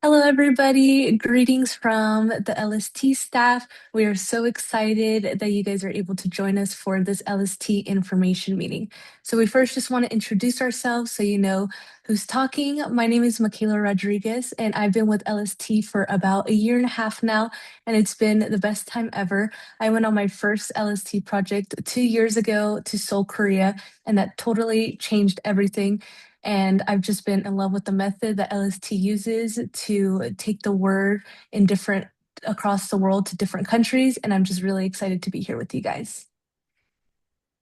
Hello, everybody. Greetings from the LST staff. We are so excited that you guys are able to join us for this LST information meeting. So, we first just want to introduce ourselves so you know who's talking. My name is Michaela Rodriguez, and I've been with LST for about a year and a half now, and it's been the best time ever. I went on my first LST project 2 years ago to Seoul, Korea, and that totally changed everything. And I've just been in love with the method that LST uses to take the word in different across the world to different countries. And I'm just really excited to be here with you guys.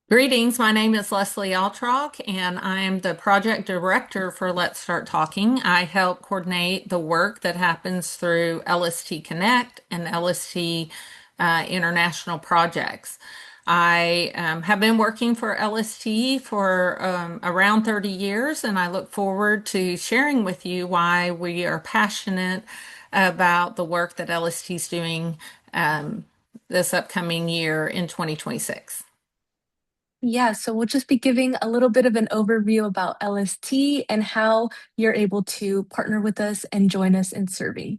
Greetings, my name is Leslie Altrock, and I'm the project director for Let's Start Talking. I help coordinate the work that happens through LST Connect and LST International projects. I have been working for LST for around 30 years, and I look forward to sharing with you why we are passionate about the work that LST is doing this upcoming year in 2026. Yeah, so we'll just be giving a little bit of an overview about LST and how you're able to partner with us and join us in serving.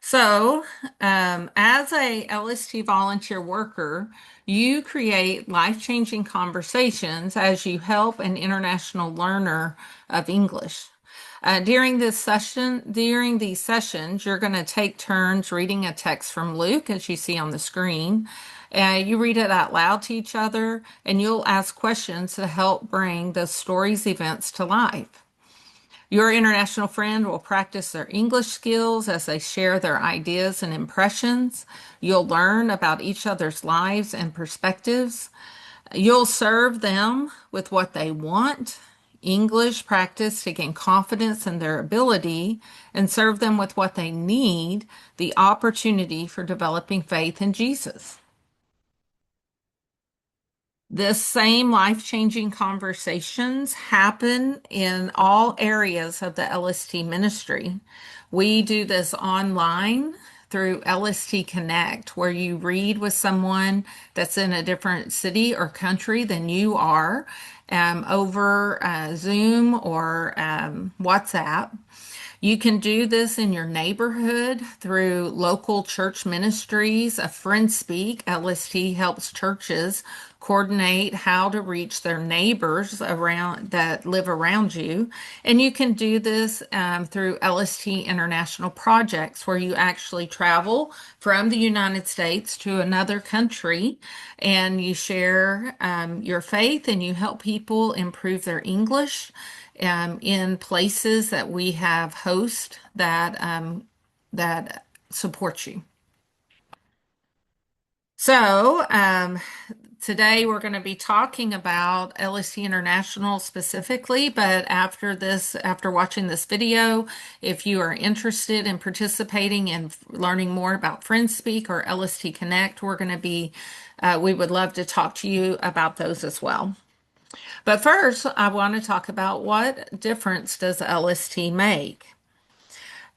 So, as a LST volunteer worker, you create life-changing conversations as you help an international learner of English. During these sessions, you're going to take turns reading a text from Luke, as you see on the screen. You read it out loud to each other, and you'll ask questions to help bring the story's events to life. Your international friend will practice their English skills as they share their ideas and impressions. You'll learn about each other's lives and perspectives. You'll serve them with what they want, English practice to gain confidence in their ability, and serve them with what they need, the opportunity for developing faith in Jesus. This same life-changing conversations happen in all areas of the LST ministry. We do this online through LST Connect, where you read with someone that's in a different city or country than you are over Zoom or WhatsApp. You can do this in your neighborhood through local church ministries. A Friend Speak, LST helps churches coordinate how to reach their neighbors around that live around you. And you can do this through LST International projects where you actually travel from the United States to another country and you share your faith and you help people improve their English in places that we have hosts that support you. So today we're going to be talking about LST International specifically, but after watching this video, if you are interested in participating and learning more about FriendSpeak or LST Connect, we would love to talk to you about those as well. But first, I want to talk about what difference does LST make?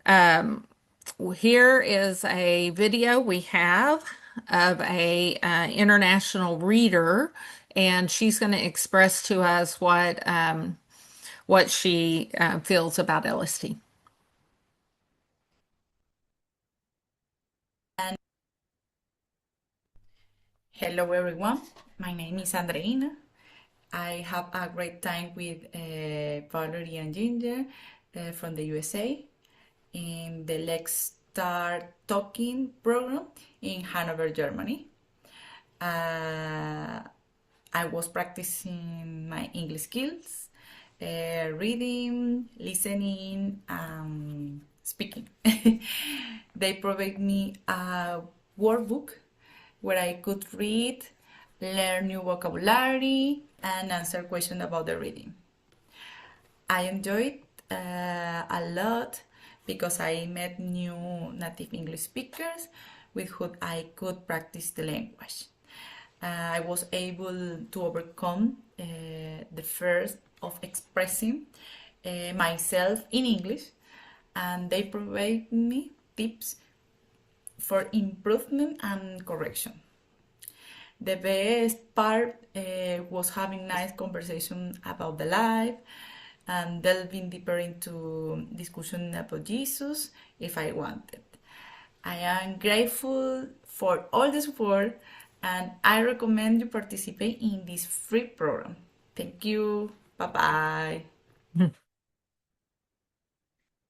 Here is a video we have of a international reader, and she's going to express to us what she feels about LST. Hello everyone, my name is Andreina. I have a great time with Valerie and Ginger from the USA in the Let's Start Talking program in Hanover, Germany. I was practicing my English skills, reading, listening, speaking. They provided me a workbook where I could read, learn new vocabulary, and answer questions about the reading. I enjoyed a lot because I met new native English speakers with whom I could practice the language. I was able to overcome the fear of expressing myself in English, and they provide me tips for improvement and correction. The best part was having nice conversation about the life and delving deeper into discussion about Jesus if I wanted. I am grateful for all the support and I recommend you participate in this free program. Thank you. Bye bye.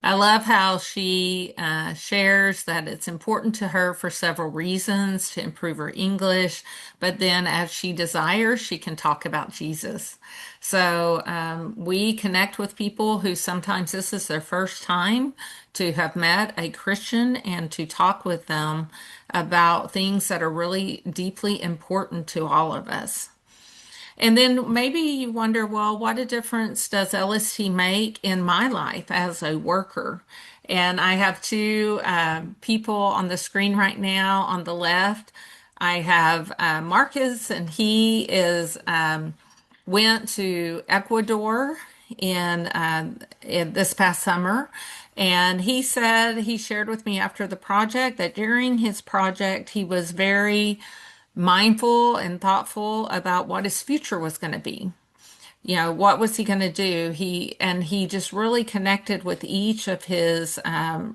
I love how she shares that it's important to her for several reasons to improve her English, but then as she desires, she can talk about Jesus. So we connect with people who sometimes this is their first time to have met a Christian and to talk with them about things that are really deeply important to all of us. And then maybe you wonder, well, what a difference does LST make in my life as a worker? And I have two people on the screen right now. On the left, I have Marcus, and he is went to Ecuador in this past summer. And he said he shared with me after the project that during his project he was very mindful and thoughtful about what his future was going to be. You know, what was he going to do? He just really connected with each of his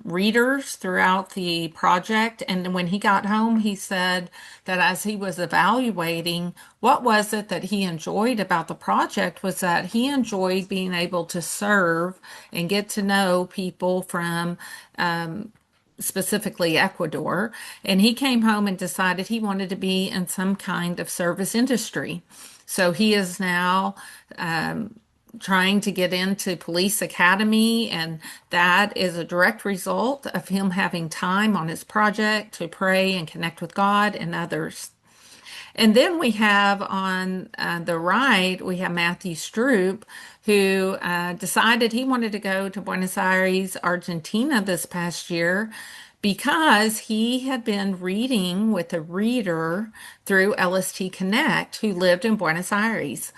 readers throughout the project. And when he got home, he said that as he was evaluating what was it that he enjoyed about the project was that he enjoyed being able to serve and get to know people from specifically Ecuador. And he came home and decided he wanted to be in some kind of service industry. So he is now trying to get into police academy, and that is a direct result of him having time on his project to pray and connect with God and others. And then we have on the right, we have Matthew Stroop, who decided he wanted to go to Buenos Aires, Argentina this past year because he had been reading with a reader through LST Connect who lived in Buenos Aires.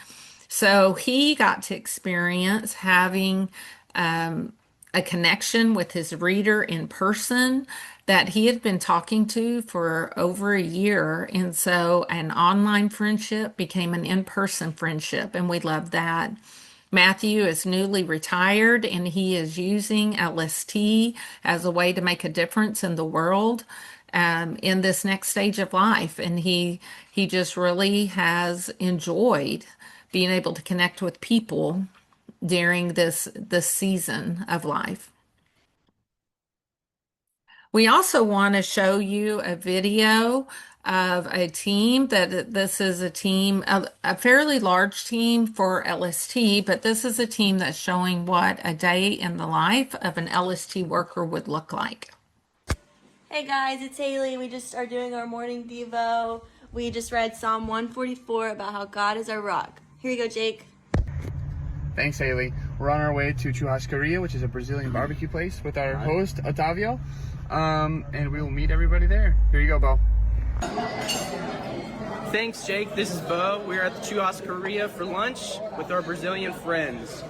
So he got to experience having a connection with his reader in person that he had been talking to for over a year. And so an online friendship became an in-person friendship, and we love that. Matthew is newly retired and he is using LST as a way to make a difference in the world in this next stage of life. And he just really has enjoyed being able to connect with people during this season of life. We also want to show you a video of a team that this is a team, a fairly large team for LST, but this is a team that's showing what a day in the life of an LST worker would look like. Hey guys, it's Haley. We just are doing our morning Devo. We just read Psalm 144 about how God is our rock. Here you go, Jake. Thanks, Haley. We're on our way to Churrascaria, which is a Brazilian barbecue place, with our host, Otavio. And we will meet everybody there. Here you go, Bo. Thanks, Jake. This is Bo. We're at the Churrascaria for lunch with our Brazilian friends.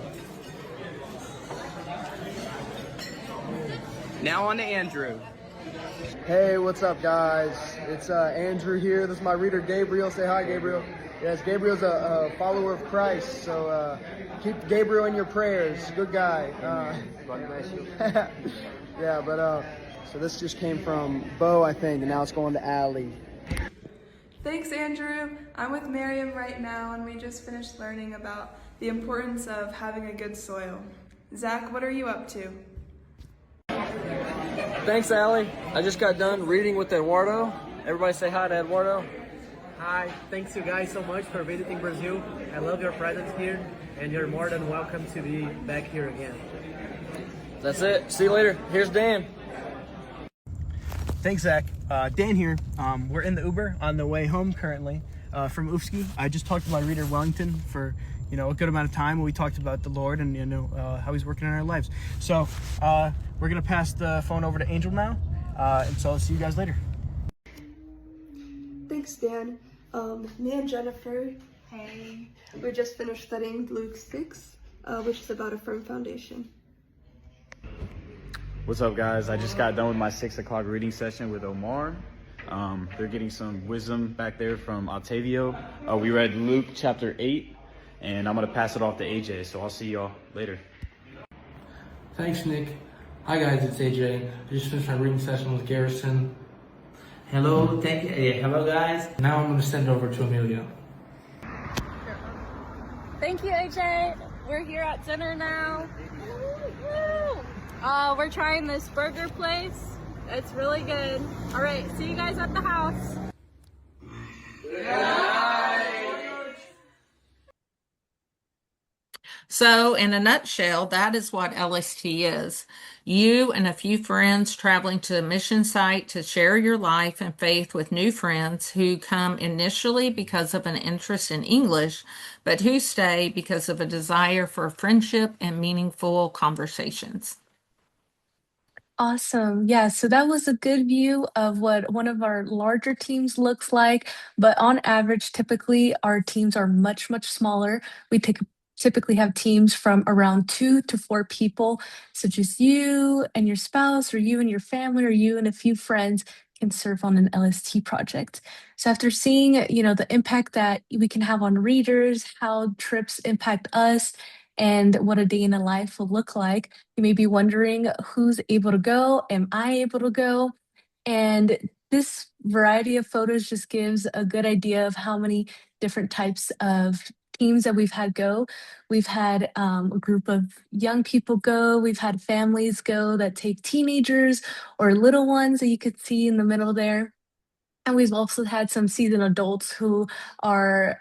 Now on to Andrew. Hey, what's up, guys? It's Andrew here. This is my reader, Gabriel. Say hi, Gabriel. Yes, Gabriel's a follower of Christ, so keep Gabriel in your prayers. Good guy. God bless you. Yeah, but so this just came from Bo, I think, and now it's going to Allie. Thanks, Andrew. I'm with Miriam right now, and we just finished learning about the importance of having a good soil. Zach, what are you up to? Thanks, Allie. I just got done reading with Eduardo. Everybody say hi to Eduardo. Hi, thanks you guys so much for visiting Brazil. I love your presence here, and you're more than welcome to be back here again. That's it. See you later. Here's Dan. Thanks, Zach. Dan here. We're in the Uber on the way home currently from Ufsky. I just talked to my reader Wellington for a good amount of time. We talked about the Lord and how He's working in our lives. So we're gonna pass the phone over to Angel now, and so I'll see you guys later. Thanks, Dan. Me and Jennifer, Hey. we just finished studying Luke 6, which is about a firm foundation. What's up, guys? I just got done with my 6 o'clock reading session with Omar. They're getting some wisdom back there from Octavio. We read Luke chapter 8, and I'm going to pass it off to AJ, so I'll see y'all later. Thanks, Nick. Hi guys, it's AJ. I just finished my reading session with Garrison. Hello, thank you. Hello guys. Now I'm going to send it over to Amelia. Thank you, AJ. We're here at dinner now. We're trying this burger place. It's really good. All right, see you guys at the house. So, in a nutshell, that is what LST is. You and a few friends traveling to a mission site to share your life and faith with new friends who come initially because of an interest in English, but who stay because of a desire for friendship and meaningful conversations. Awesome. Yeah, so that was a good view of what one of our larger teams looks like. But on average, typically our teams are much, much smaller. We typically have teams from around 2 to 4 people. So just you and your spouse, or you and your family, or you and a few friends can serve on an LST project. So after seeing, the impact that we can have on readers, how trips impact us, and what a day in a life will look like, you may be wondering, who's able to go? Am I able to go? And this variety of photos just gives a good idea of how many different types of teams that we've had go. We've had a group of young people go. We've had families go that take teenagers or little ones that you could see in the middle there. And we've also had some seasoned adults who are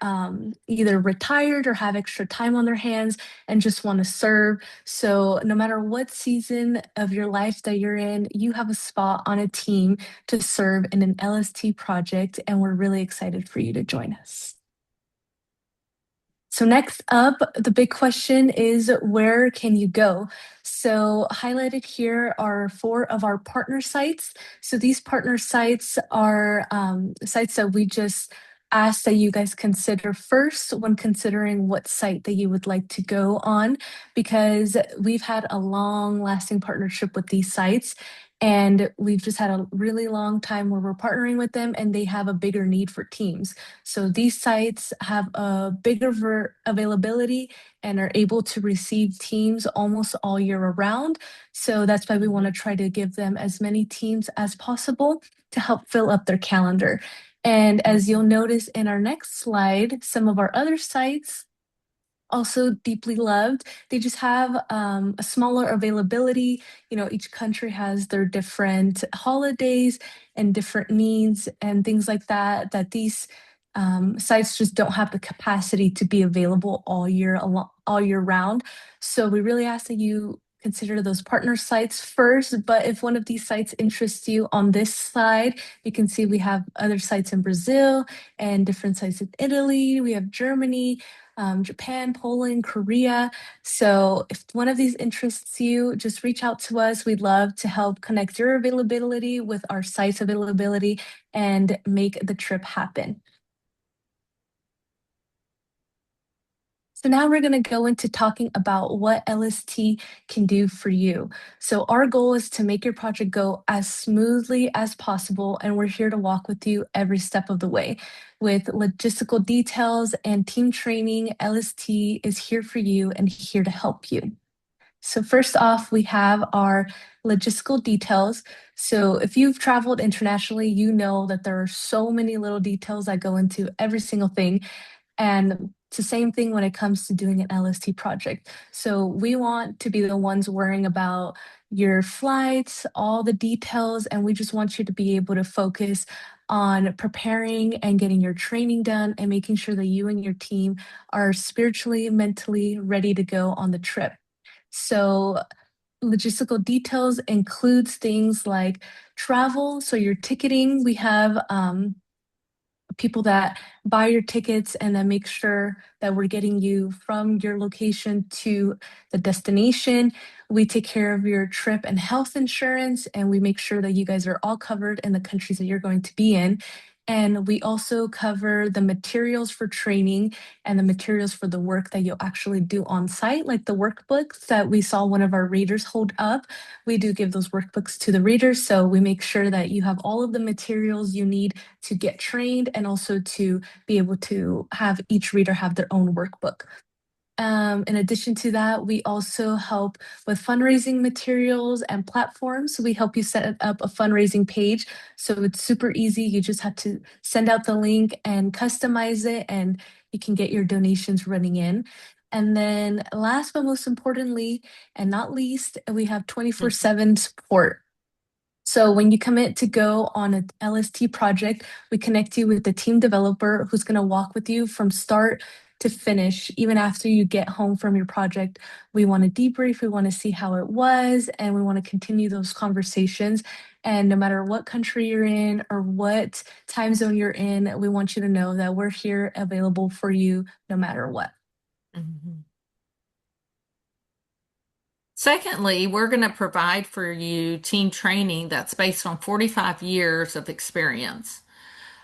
either retired or have extra time on their hands and just want to serve. So, no matter what season of your life that you're in, you have a spot on a team to serve in an LST project. And we're really excited for you to join us. So next up, the big question is, where can you go? So highlighted here are 4 of our partner sites. So these partner sites are sites that we just ask that you guys consider first when considering what site that you would like to go on, because we've had a long lasting partnership with these sites. And we've just had a really long time where we're partnering with them, and they have a bigger need for teams. So these sites have a bigger availability and are able to receive teams almost all year around. So that's why we want to try to give them as many teams as possible to help fill up their calendar. And as you'll notice in our next slide, some of our other sites also deeply loved. They just have a smaller availability. Each country has their different holidays and different needs and things like that, that these sites just don't have the capacity to be available all year round. So we really ask that you consider those partner sites first. But if one of these sites interests you, on this slide, you can see we have other sites in Brazil and different sites in Italy. We have Germany, Japan, Poland, Korea. So if one of these interests you, just reach out to us. We'd love to help connect your availability with our site's availability and make the trip happen. So now we're going to go into talking about what LST can do for you. So our goal is to make your project go as smoothly as possible, and we're here to walk with you every step of the way. With logistical details and team training, LST is here for you and here to help you. So first off, we have our logistical details. So if you've traveled internationally, you know that there are so many little details that go into every single thing. And it's the same thing when it comes to doing an LST project. So we want to be the ones worrying about your flights, all the details, and we just want you to be able to focus on preparing and getting your training done and making sure that you and your team are spiritually and mentally ready to go on the trip. So logistical details includes things like travel. So your ticketing, we have people that buy your tickets and then make sure that we're getting you from your location to the destination. We take care of your trip and health insurance, and we make sure that you guys are all covered in the countries that you're going to be in. And we also cover the materials for training and the materials for the work that you'll actually do on site, like the workbooks that we saw one of our readers hold up. We do give those workbooks to the readers. So we make sure that you have all of the materials you need to get trained and also to be able to have each reader have their own workbook. In addition to that, we also help with fundraising materials and platforms. So we help you set up a fundraising page. So it's super easy. You just have to send out the link and customize it, and you can get your donations running in. And then last but most importantly, and not least, we have 24/7 support. So when you commit to go on an LST project, we connect you with the team developer who's going to walk with you from start to finish. Even after you get home from your project, we want to debrief, we want to see how it was, and we want to continue those conversations. And no matter what country you're in or what time zone you're in, we want you to know that we're here available for you no matter what. Mm-hmm. Secondly, we're going to provide for you team training that's based on 45 years of experience.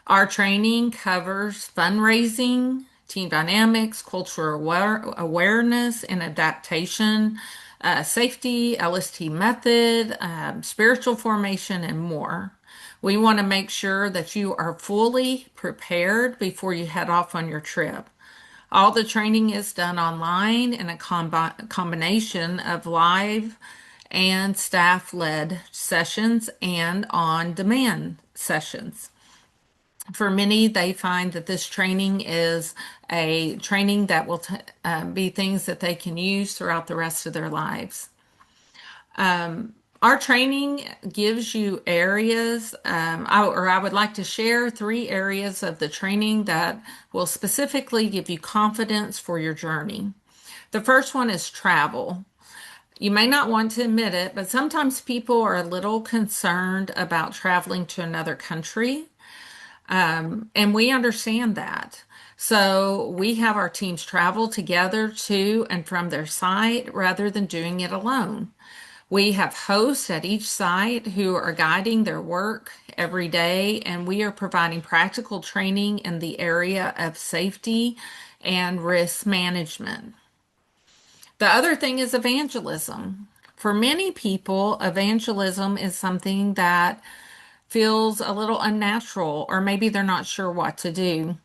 Our training covers fundraising, team dynamics, cultural awareness and adaptation, safety, LST method, spiritual formation, and more. We want to make sure that you are fully prepared before you head off on your trip. All the training is done online in a combination of live and staff-led sessions and on-demand sessions. For many, they find that this training is a training that will be things that they can use throughout the rest of their lives. Our training gives you areas, I would like to share 3 areas of the training that will specifically give you confidence for your journey. The first one is travel. You may not want to admit it, but sometimes people are a little concerned about traveling to another country. And we understand that. So we have our teams travel together to and from their site rather than doing it alone. We have hosts at each site who are guiding their work every day, and we are providing practical training in the area of safety and risk management. The other thing is evangelism. For many people, evangelism is something that feels a little unnatural, or maybe they're not sure what to do.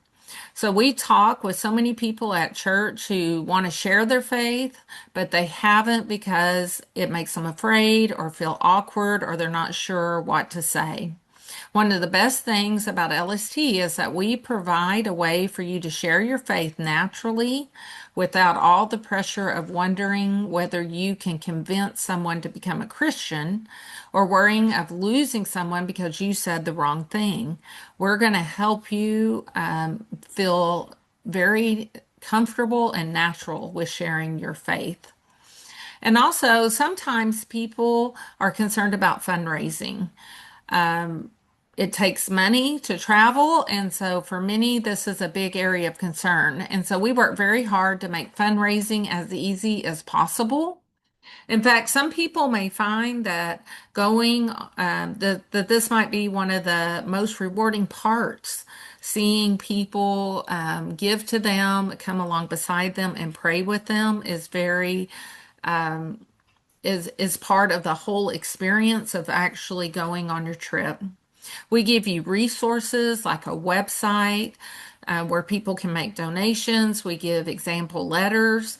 So we talk with so many people at church who want to share their faith, but they haven't because it makes them afraid or feel awkward or they're not sure what to say. One of the best things about LST is that we provide a way for you to share your faith naturally without all the pressure of wondering whether you can convince someone to become a Christian or worrying of losing someone because you said the wrong thing. We're going to help you feel very comfortable and natural with sharing your faith. And also, sometimes people are concerned about fundraising. It takes money to travel, and so for many, this is a big area of concern. And so we work very hard to make fundraising as easy as possible. In fact, some people may find that going, that this might be one of the most rewarding parts, seeing people give to them, come along beside them, and pray with them is very, is part of the whole experience of actually going on your trip. We give you resources like a website where people can make donations. We give example letters.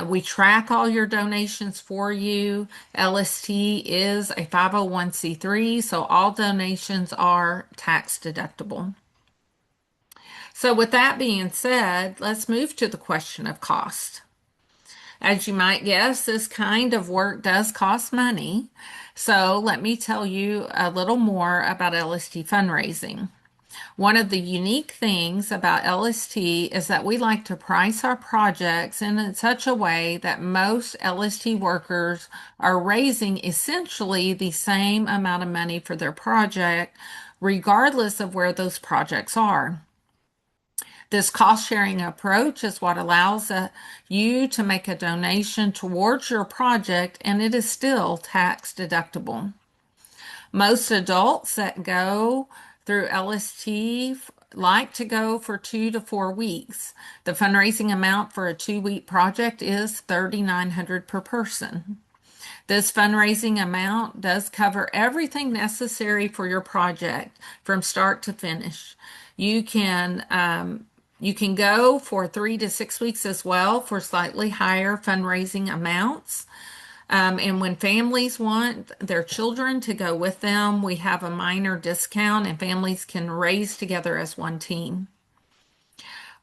We track all your donations for you. LST is a 501c3, so all donations are tax deductible. So with that being said, let's move to the question of cost. As you might guess, this kind of work does cost money. So let me tell you a little more about LST fundraising. One of the unique things about LST is that we like to price our projects in such a way that most LST workers are raising essentially the same amount of money for their project, regardless of where those projects are. This cost-sharing approach is what allows you to make a donation towards your project, and it is still tax deductible. Most adults that go through LST like to go for 2 to 4 weeks. The fundraising amount for a 2-week project is $3,900 per person. This fundraising amount does cover everything necessary for your project from start to finish. You can go for 3 to 6 weeks as well for slightly higher fundraising amounts. And when families want their children to go with them, we have a minor discount and families can raise together as one team.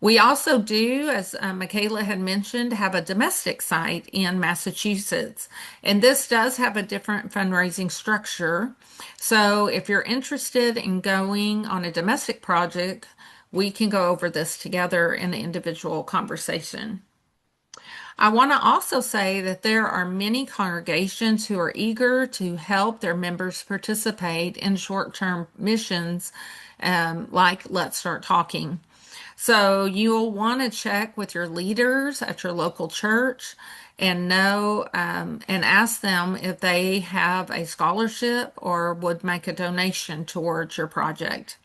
We also do, as Michaela had mentioned, have a domestic site in Massachusetts. And this does have a different fundraising structure. So if you're interested in going on a domestic project, we can go over this together in the individual conversation. I want to also say that there are many congregations who are eager to help their members participate in short-term missions like Let's Start Talking. So you'll want to check with your leaders at your local church and know and ask them if they have a scholarship or would make a donation towards your project.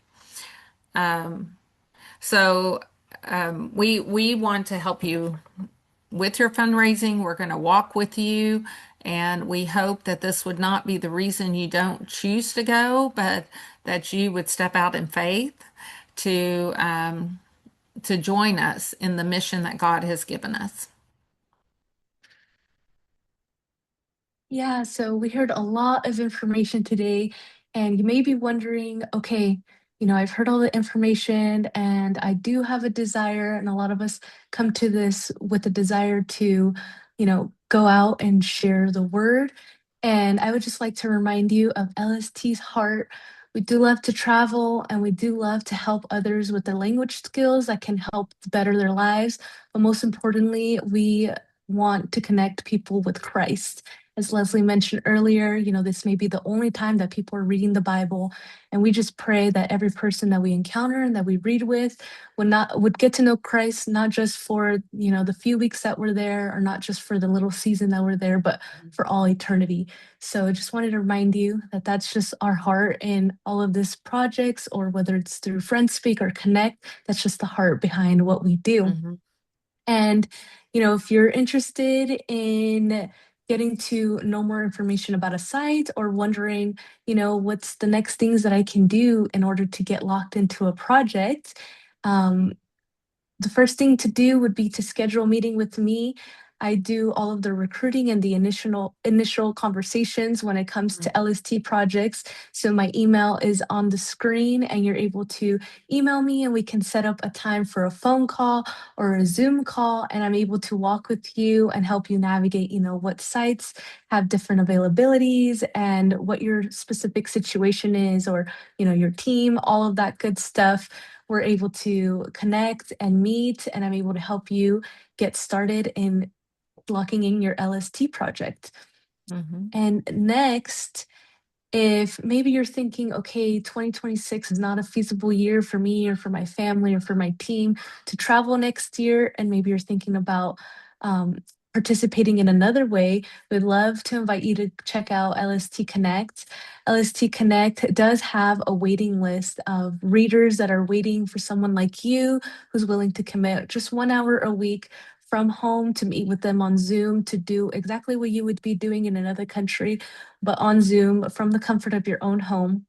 We want to help you with your fundraising. We're going to walk with you, and we hope that this would not be the reason you don't choose to go, but that you would step out in faith to join us in the mission that God has given us. Yeah, so we heard a lot of information today, and you may be wondering, okay, I've heard all the information and I do have a desire, and a lot of us come to this with a desire to, go out and share the word. And I would just like to remind you of LST's heart. We do love to travel and we do love to help others with their language skills that can help better their lives. But most importantly, we want to connect people with Christ. As Leslie mentioned earlier, this may be the only time that people are reading the Bible, and we just pray that every person that we encounter and that we read with would get to know Christ, not just for, the few weeks that we're there, or not just for the little season that we're there, but for all eternity. So I just wanted to remind you that that's just our heart in all of these projects, or whether it's through Friends Speak or Connect, that's just the heart behind what we do. And, if you're interested in getting to know more information about a site, or wondering, what's the next things that I can do in order to get locked into a project, the first thing to do would be to schedule a meeting with me. I do all of the recruiting and the initial conversations when it comes to LST projects. So my email is on the screen, and you're able to email me, and we can set up a time for a phone call or a Zoom call, and I'm able to walk with you and help you navigate, what sites have different availabilities and what your specific situation is, or, your team, all of that good stuff. We're able to connect and meet, and I'm able to help you get started in locking in your LST project. And next, if maybe you're thinking, okay, 2026 is not a feasible year for me or for my family or for my team to travel next year, and maybe you're thinking about participating in another way, we'd love to invite you to check out LST Connect. LST Connect does have a waiting list of readers that are waiting for someone like you who's willing to commit just 1 hour a week from home to meet with them on Zoom, to do exactly what you would be doing in another country, but on Zoom from the comfort of your own home.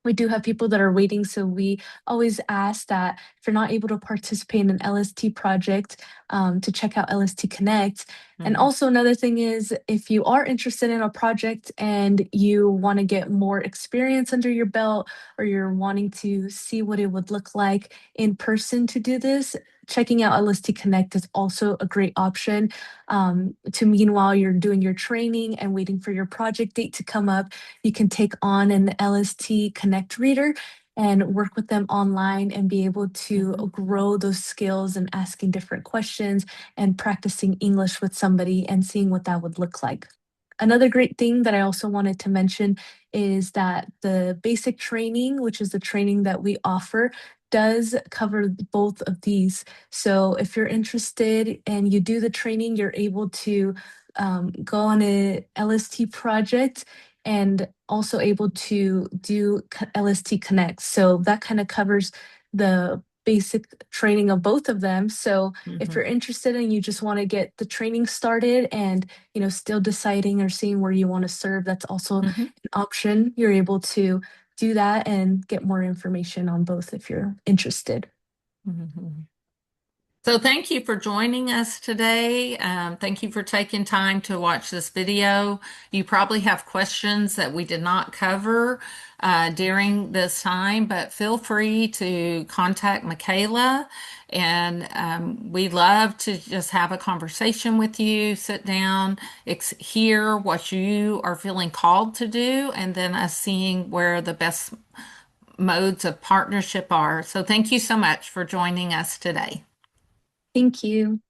We do have people that are waiting, so we always ask that if you're not able to participate in an LST project, to check out LST Connect. And also another thing is, if you are interested in a project and you want to get more experience under your belt, or you're wanting to see what it would look like in person to do this, checking out LST Connect is also a great option. To meanwhile you're doing your training and waiting for your project date to come up, you can take on an LST Connect reader and work with them online and be able to grow those skills and asking different questions and practicing English with somebody and seeing what that would look like. Another great thing that I also wanted to mention is that the basic training, which is the training that we offer, does cover both of these. So if you're interested and you do the training, you're able to go on a LST project and also able to do LST Connect. So that kind of covers the basic training of both of them. So if you're interested and you just want to get the training started and, still deciding or seeing where you want to serve, that's also an option. You're able to do that and get more information on both if you're interested. So thank you for joining us today. Thank you for taking time to watch this video. You probably have questions that we did not cover during this time, but feel free to contact Michaela. And we love to just have a conversation with you, sit down, hear what you are feeling called to do, and then us seeing where the best modes of partnership are. So thank you so much for joining us today. Thank you.